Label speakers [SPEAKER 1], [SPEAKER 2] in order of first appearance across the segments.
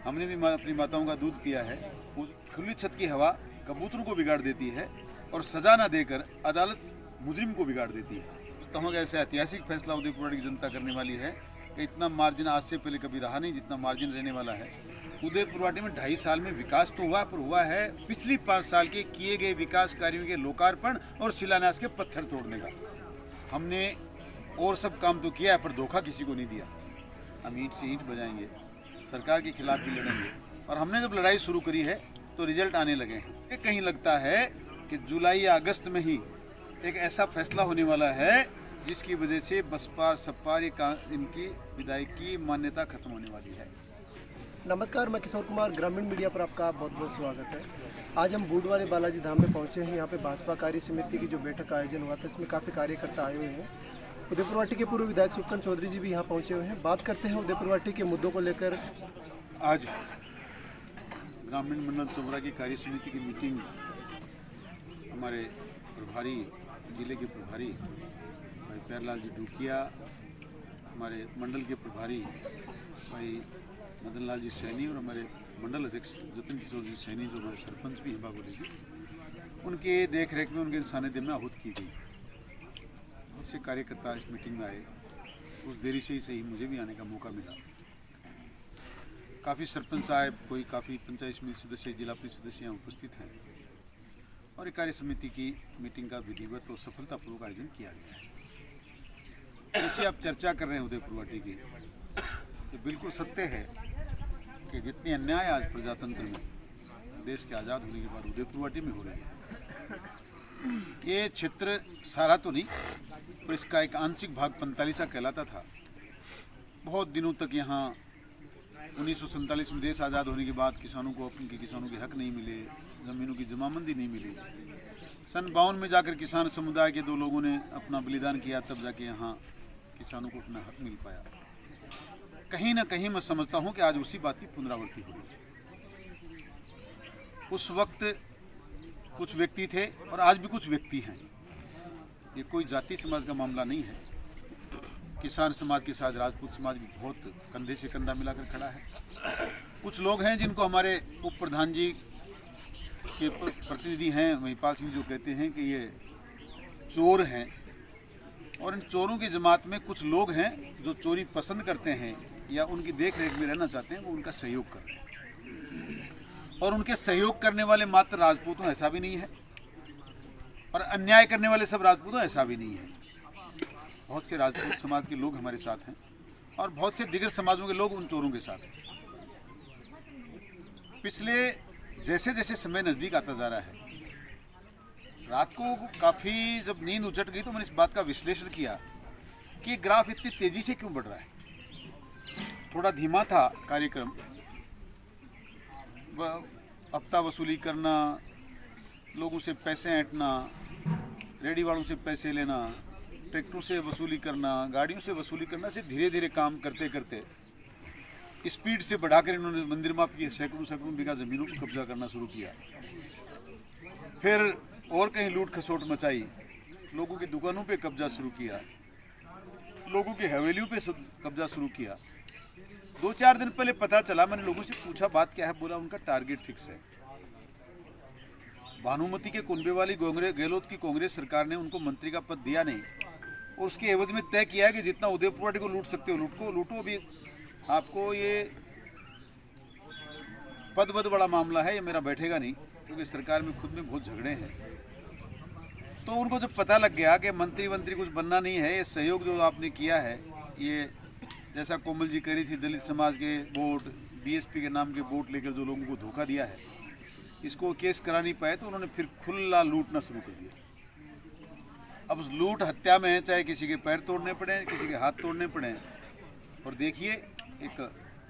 [SPEAKER 1] हमने भी अपनी माताओं का दूध पिया है। खुली छत की हवा कबूतरों को बिगाड़ देती है और सजा न देकर अदालत मुजरिम को बिगाड़ देती है। तो हम ऐसा ऐतिहासिक फैसला उदयपुर की जनता करने वाली है कि इतना मार्जिन आज से पहले कभी रहा नहीं जितना मार्जिन रहने वाला है। उदयपुर में 2.5 साल में विकास तो हुआ, पर हुआ है पिछली 5 साल के किए गए विकास कार्यों के लोकार्पण और शिलान्यास के पत्थर तोड़ने का। हमने और सब काम तो किया है पर धोखा किसी को नहीं दिया। हम ईंट से ईंट बजाएंगे, सरकार के खिलाफ भी लड़ेंगे और हमने जब लड़ाई शुरू करी है तो रिजल्ट आने लगे हैं। कहीं लगता है कि जुलाई या अगस्त में ही एक ऐसा फैसला होने वाला है जिसकी वजह से बसपा सपा इनकी विधायक की मान्यता खत्म होने वाली है।
[SPEAKER 2] नमस्कार, मैं किशोर कुमार, ग्रामीण मीडिया पर आपका बहुत बहुत स्वागत है। आज हम बूडवानी बालाजी धाम में पहुंचे हैं। यहाँ पे भाजपा कार्य समिति की जो बैठक का आयोजन हुआ था, इसमें काफ़ी कार्यकर्ता आए हुए हैं। उदयपुरवाटी के पूर्व विधायक सुखन चौधरी जी भी यहाँ पहुंचे हुए हैं। बात करते हैं उदयपुरवाटी के मुद्दों को लेकर।
[SPEAKER 1] आज ग्रामीण मंडल चोबरा की कार्य समिति की मीटिंग हमारे प्रभारी, जिले के प्रभारी भाई प्यारलाल जी डूकिया, हमारे मंडल के प्रभारी भाई मदन लाल जी सैनी और हमारे मंडल अध्यक्ष जतिन किशोर जी सैनी जो हमारे सरपंच भी हैं बागोली जी, उनके देख रेख में उनके सानिध्य में आहूत की गई। बहुत से कार्यकर्ता इस मीटिंग में आए। उस देरी से ही सही मुझे भी आने का मौका मिला। काफ़ी सरपंच आए, कोई काफ़ी पंचायत समिति सदस्य, जिला परिषद सदस्य यहाँ उपस्थित हैं और एक कार्य समिति की मीटिंग का विधिवत और सफलतापूर्वक आयोजन किया गया है। जैसे आप चर्चा कर रहे हैं उदयपुरवाटी की, ये बिल्कुल सत्य है कि जितनी अन्याय आज प्रजातंत्र में देश के आज़ाद होने के बाद उदयपुरवाटी में हो रही है, ये क्षेत्र सारा तो नहीं पर इसका एक आंशिक भाग 45 कहलाता था। बहुत दिनों तक यहाँ 1947 में देश आज़ाद होने के बाद किसानों को किसानों के हक नहीं मिले, ज़मीनों की जमाबंदी नहीं मिली। सन 52 में जाकर किसान समुदाय के 2 लोगों ने अपना बलिदान किया, तब जाके यहाँ किसानों को अपना हक मिल पाया। कहीं ना कहीं मैं समझता हूँ कि आज उसी बात की पुनरावृत्ति हो रही है। उस वक्त कुछ व्यक्ति थे और आज भी कुछ व्यक्ति हैं। ये कोई जाति समाज का मामला नहीं है। किसान समाज के साथ राजपूत समाज भी बहुत कंधे से कंधा मिलाकर खड़ा है। कुछ लोग हैं जिनको हमारे उप प्रधान जी के प्रतिनिधि हैं महिपाल सिंह, जो कहते हैं कि ये चोर हैं, और इन चोरों की जमात में कुछ लोग हैं जो चोरी पसंद करते हैं या उनकी देख रेख में रहना चाहते हैं, वो उनका सहयोग कर रहे हैं। और उनके सहयोग करने वाले मात्र राजपूत ऐसा भी नहीं है, और अन्याय करने वाले सब राजपूत ऐसा भी नहीं है। बहुत से राजपूत समाज के लोग हमारे साथ हैं और बहुत से दिगर समाजों के लोग उन चोरों के साथ हैं। पिछले जैसे जैसे समय नज़दीक आता जा रहा है, रात को काफ़ी जब नींद उचट गई तो मैंने इस बात का विश्लेषण किया कि ग्राफ इतनी तेज़ी से क्यों बढ़ रहा है। थोड़ा धीमा था कार्यक्रम, हफ्ता वसूली करना, लोगों से पैसे ऐंठना, रेडी वालों से पैसे लेना, ट्रैक्टरों से वसूली करना, गाड़ियों से वसूली करना से धीरे धीरे काम करते करते स्पीड से बढ़ाकर इन्होंने मंदिर माप किए, सैकड़ों बीघा ज़मीनों को कब्जा करना शुरू किया। फिर और कहीं लूट खसोट मचाई, लोगों की दुकानों पे कब्जा शुरू किया, लोगों की हवेलियों पे कब्जा शुरू किया। 2-4 दिन पहले पता चला, मैंने लोगों से पूछा बात क्या है, बोला उनका टारगेट फिक्स है। भानुमति के कुंबे वाली गहलोत की कांग्रेस सरकार ने उनको मंत्री का पद दिया नहीं और उसके एवज में तय किया है कि जितना उदयपुरवाटी को लूट सकते हो लूटो। अभी आपको ये पद बड़ा मामला है, ये मेरा बैठेगा नहीं, क्योंकि सरकार में खुद में बहुत झगड़े हैं। तो उनको जब पता लग गया कि मंत्री कुछ बनना नहीं है, ये सहयोग जो आपने किया है, ये जैसा कोमल जी कह रही थी, दलित समाज के वोट, बीएसपी के नाम के वोट लेकर जो लोगों को धोखा दिया है, इसको केस करा नहीं पाए तो उन्होंने फिर खुला लूटना शुरू कर दिया। अब उस लूट हत्या में चाहे किसी के पैर तोड़ने पड़े, किसी के हाथ तोड़ने पड़े। और देखिए, एक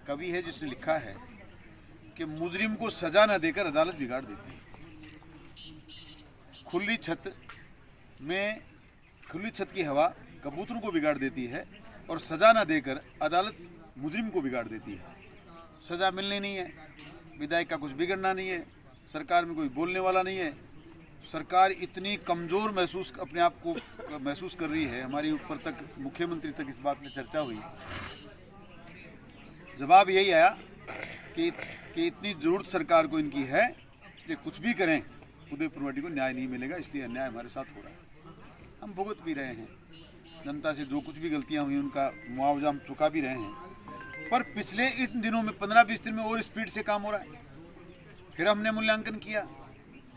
[SPEAKER 1] कवि है जिसने लिखा है कि मुजरिम को सजा न देकर अदालत बिगाड़ देती है। खुली छत की हवा कबूतरों को बिगाड़ देती है और सजा न देकर अदालत मुजरिम को बिगाड़ देती है। सजा मिलनी नहीं है, विधायक का कुछ बिगड़ना नहीं है, सरकार में कोई बोलने वाला नहीं है। सरकार इतनी कमज़ोर अपने आप को महसूस कर रही है। हमारी ऊपर तक, मुख्यमंत्री तक इस बात में चर्चा हुई, जवाब यही आया कि कि इतनी ज़रूरत सरकार को इनकी है, इसलिए कुछ भी करें उदयपुर वाटी को न्याय नहीं मिलेगा, इसलिए अन्याय हमारे साथ हो रहा है। हम भुगत भी रहे हैं, जनता से जो कुछ भी गलतियां हुई उनका मुआवजा हम चुका भी रहे हैं। पर पिछले इन दिनों में 15-20 दिन में और स्पीड से काम हो रहा है। फिर हमने मूल्यांकन किया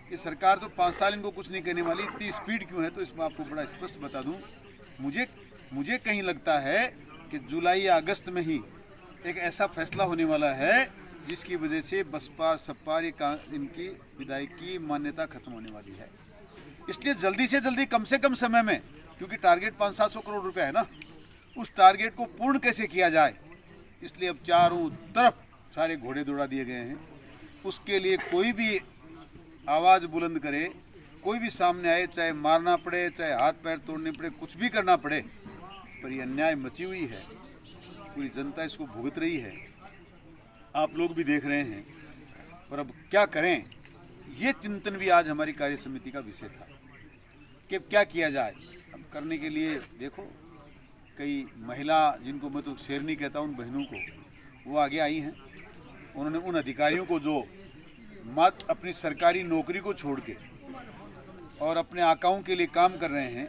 [SPEAKER 1] कि सरकार तो 5 साल इनको कुछ नहीं करने वाली, इतनी स्पीड क्यों है? तो इसमें आपको बड़ा स्पष्ट बता दूं, मुझे कहीं लगता है कि जुलाई या अगस्त में ही एक ऐसा फैसला होने वाला है जिसकी वजह से बसपा सपा इनकी विधायक की मान्यता खत्म होने वाली है। इसलिए जल्दी से जल्दी कम से कम समय में, क्योंकि टारगेट 500-700 करोड़ रुपया है ना, उस टारगेट को पूर्ण कैसे किया जाए, इसलिए अब चारों तरफ सारे घोड़े दौड़ा दिए गए हैं। उसके लिए कोई भी आवाज़ बुलंद करे, कोई भी सामने आए, चाहे मारना पड़े, चाहे हाथ पैर तोड़ने पड़े, कुछ भी करना पड़े, पर ये अन्याय मची हुई है, पूरी जनता इसको भुगत रही है, आप लोग भी देख रहे हैं। और अब क्या करें, ये चिंतन भी आज हमारी कार्य समिति का विषय था कि क्या किया जाए। अब करने के लिए देखो, कई महिला, जिनको मैं तो शेरनी कहता हूँ, उन बहनों को, वो आगे आई हैं। उन्होंने उन अधिकारियों को जो मत अपनी सरकारी नौकरी को छोड़ के और अपने आकाओं के लिए काम कर रहे हैं,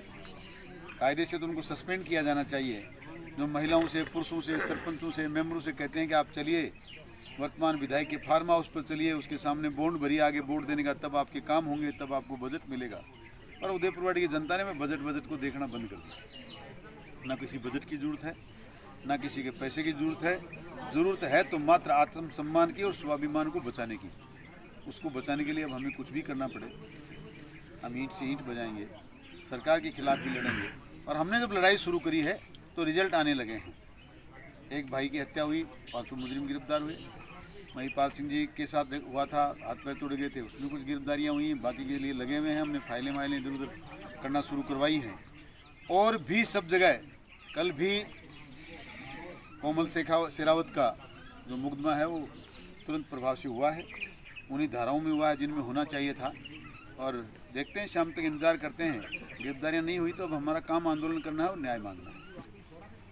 [SPEAKER 1] कायदे से तो उनको सस्पेंड किया जाना चाहिए। जो महिलाओं से, पुरुषों से, सरपंचों से, मेंबरों से कहते हैं कि आप चलिए वर्तमान विधायक के फार्म हाउस पर चलिए, उसके सामने बॉन्ड भरिए, आगे वोट देने का, तब आपके काम होंगे, तब आपको बजट मिलेगा। और उदयपुर वाटी की जनता ने बजट को देखना बंद कर दिया। ना किसी बजट की जरूरत है, ना किसी के पैसे की जरूरत है। ज़रूरत है तो मात्र आत्मसम्मान की और स्वाभिमान को बचाने की। उसको बचाने के लिए अब हमें कुछ भी करना पड़े, हम ईंट से ईंट बजाएंगे, सरकार के खिलाफ भी लड़ेंगे। और हमने जब लड़ाई शुरू करी है तो रिजल्ट आने लगे हैं। एक भाई की हत्या हुई, 500 मुजरिम गिरफ्तार हुए। महिपाल सिंह जी के साथ हुआ था, हाथ पैर तोड़े गए थे, उसमें कुछ गिरफ्तारियाँ हुई हैं। बाकी के लिए लगे हुए हैं, हमने फाइलें इधर उधर करना शुरू करवाई हैं। और भी सब जगह, कल भी कोमल शेरावत का जो मुकदमा है वो तुरंत प्रभाव से हुआ है, उन्हीं धाराओं में हुआ है जिनमें होना चाहिए था। और देखते हैं, शाम तक इंतजार करते हैं। गिरफ्तारियाँ नहीं हुई तो अब हमारा काम आंदोलन करना है और न्याय मांगना है।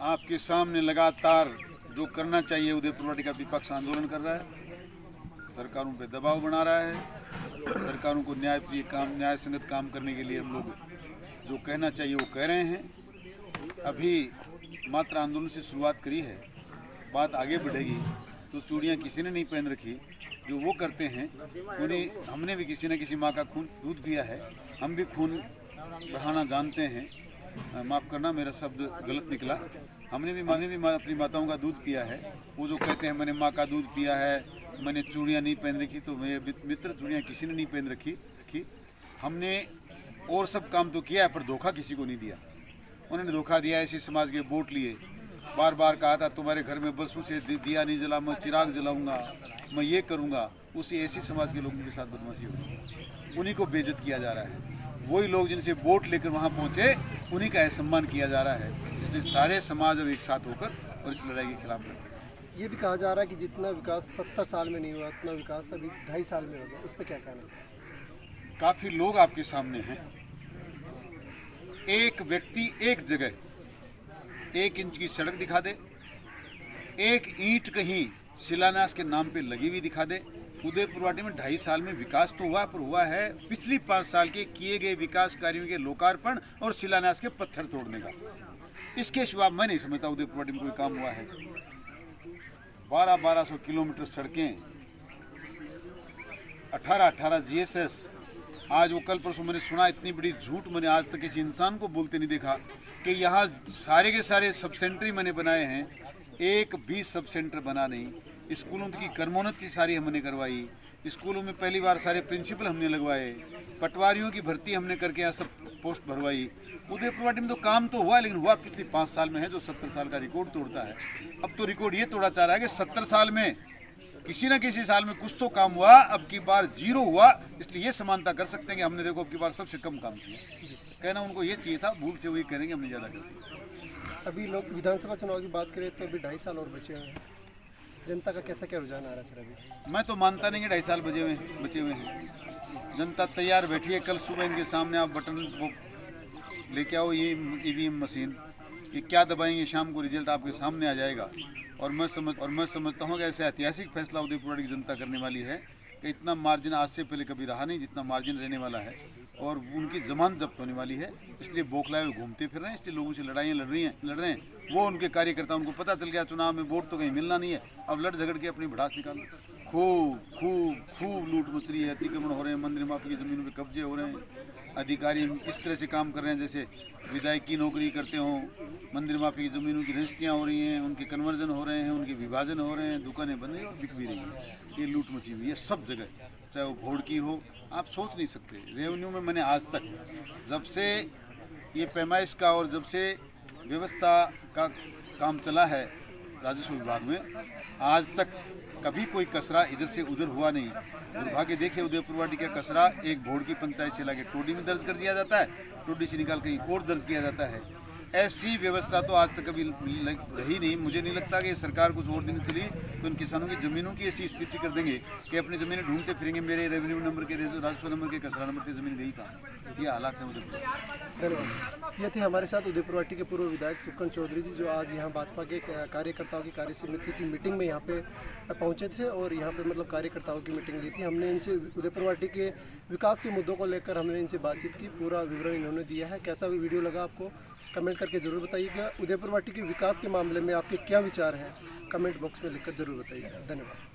[SPEAKER 1] आपके सामने लगातार जो करना चाहिए, उदयपुर वाटी का विपक्ष आंदोलन कर रहा है, सरकारों पे दबाव बना रहा है, सरकारों को न्यायप्रिय काम, न्याय संगत काम करने के लिए हम लोग जो कहना चाहिए वो कह रहे हैं। अभी मात्र आंदोलन से शुरुआत करी है, बात आगे बढ़ेगी। तो चूड़ियाँ किसी ने नहीं पहन रखी, जो वो करते हैं उन्हें, हमने भी किसी न किसी माँ का खून दूध पिया है, हम भी खून बहाना जानते हैं। माफ़ करना, मेरा शब्द गलत निकला। हमने भी अपनी माताओं का दूध पिया है। वो जो कहते हैं मैंने माँ का दूध पिया है, मैंने चूड़ियाँ नहीं पहन रखी, तो मेरे मित्र चूड़ियाँ किसी ने नहीं पहन रखी। हमने और सब काम तो किया है, पर धोखा किसी को नहीं दिया। उन्होंने धोखा दिया, ऐसे समाज के वोट लिए, बार बार कहा था तुम्हारे घर में बरसों से दिया नहीं जला, मैं चिराग जलाऊंगा, मैं ये करूंगा। उसी ऐसी समाज के लोगों के साथ बदमाशी होगी, उन्हीं को बेइज्जत किया जा रहा है। वही लोग जिनसे वोट लेकर वहाँ पहुँचे, उन्हीं का असम्मान किया जा रहा है। इसलिए सारे समाज अब एक साथ होकर और इस लड़ाई के खिलाफ लड़ रहे हैं।
[SPEAKER 2] ये भी कहा जा रहा है कि जितना विकास 70 साल में नहीं हुआ, उतना विकास अभी 2.5 साल में हो गया। इस पर क्या कहना है?
[SPEAKER 1] काफ़ी लोग आपके सामने हैं। एक व्यक्ति एक जगह 1 इंच की सड़क दिखा दे, 1 ईंट कहीं शिलान्यास के नाम पे लगी हुई दिखा दे। उदयपुर वाटी में 2.5 साल में विकास तो हुआ, पर हुआ है पिछली 5 साल के किए गए विकास कार्यों के लोकार्पण और शिलान्यास के पत्थर तोड़ने का। इसके सिवा मैं नहीं समझता उदयपुर वाटी में कोई काम हुआ है। 1200 किलोमीटर सड़कें, 18 GSS। आज वो कल परसों मैंने सुना, इतनी बड़ी झूठ मैंने आज तक किसी इंसान को बोलते नहीं देखा कि यहाँ सारे के सारे सब सेंटर ही मैंने बनाए हैं, एक भी सब सेंटर बना नहीं। स्कूलों की कर्मोन्नति सारी हमने करवाई, स्कूलों में पहली बार सारे प्रिंसिपल हमने लगवाए, पटवारियों की भर्ती हमने करके यहाँ सब पोस्ट भरवाई। उदयपुर वाटी में तो काम तो हुआ, लेकिन हुआ पिछले 5 साल में है, जो 70 साल का रिकॉर्ड तोड़ता है। अब तो रिकॉर्ड ये तोड़ा चाह रहा है कि 70 साल में किसी न किसी साल में कुछ तो काम हुआ, अब की बार 0 हुआ। इसलिए ये समानता कर सकते हैं कि हमने देखो अब की बार सबसे कम काम किया। कहना उनको ये चाहिए था, भूल से वही करेंगे, हमने ज़्यादा कर दिया।
[SPEAKER 2] अभी लोग विधानसभा चुनाव की बात करें तो अभी 2.5 साल और बचे हुए हैं। जनता का कैसा क्या रुझान आ रहा है सर अभी?
[SPEAKER 1] मैं तो मानता नहीं कि 2.5 साल बचे हुए हैं। जनता तैयार बैठी है। कल सुबह इनके सामने आप बटन वो लेके आओ, ये EVM मशीन, कि क्या दबाएंगे, शाम को रिजल्ट आपके सामने आ जाएगा। और मैं समझता हूँ कि ऐसा ऐतिहासिक फैसला उदयपुर की जनता करने वाली है कि इतना मार्जिन आज से पहले कभी रहा नहीं जितना मार्जिन रहने वाला है, और उनकी जमानत जब्त होने वाली है। इसलिए बौखलाए हुए घूमते फिर रहे हैं, इसलिए लोगों से लड़ाइयाँ लड़ रहे हैं। वो उनके कार्यकर्ता, उनको पता चल गया चुनाव में वोट तो कहीं मिलना नहीं है, अब लड़ झगड़ के अपनी भड़ास निकालो। खूब लूट मच रही है, अतिक्रमण हो रहे हैं, मंदिर माफी की ज़मीनों पे कब्जे हो रहे हैं। अधिकारी इस तरह से काम कर रहे हैं जैसे विधायक की नौकरी करते हों। मंदिर माफी की ज़मीनों की रजिस्ट्रियाँ हो रही हैं, उनके कन्वर्जन हो रहे हैं, उनके विभाजन हो रहे हैं, दुकानें बंद हैं और बिक भी रही हैं। ये लूट मची हुई है सब जगह, चाहे वो भोड़ की हो। आप सोच नहीं सकते, रेवेन्यू में मैंने आज तक जब से ये पैमाइश का और जब से व्यवस्था का काम चला है राजस्व विभाग में, आज तक कभी कोई कसरा इधर से उधर हुआ नहीं। दुर्भाग्य देखे उदयपुर वाटी का कसरा एक भोड़ की पंचायत से लाके टोडी में दर्ज कर दिया जाता है, टोडी से निकाल कहीं और दर्ज किया जाता है। ऐसी व्यवस्था तो आज तक कभी रही नहीं। मुझे नहीं लगता कि सरकार कुछ और दिन चली तो उन किसानों की ज़मीनों की ऐसी स्थिति कर देंगे कि अपनी ज़मीनें ढूंढते फिरेंगे, मेरे रेवेन्यू नंबर के, राजस्व नंबर के, कसरा नंबर की ज़मीन गई कहाँ। ये हालात है उदयपुर।
[SPEAKER 2] धन्यवाद। ये थे हमारे साथ उदयपुर वाटी के पूर्व विधायक सुखन चौधरी जी, जो आज यहाँ भाजपा के कार्यकर्ताओं की कार्य समिति की मीटिंग में यहाँ पे पहुँचे थे और यहाँ पे मतलब कार्यकर्ताओं की मीटिंग ली थी। हमने इनसे उदयपुर वाटी के विकास के मुद्दों को लेकर हमने इनसे बातचीत की, पूरा विवरण इन्होंने दिया है। कैसा भी वीडियो लगा आपको कमेंट करके ज़रूर बताइएगा। उदयपुर वाटी के विकास के मामले में आपके क्या विचार हैं, कमेंट बॉक्स में लिखकर ज़रूर बताइएगा। धन्यवाद।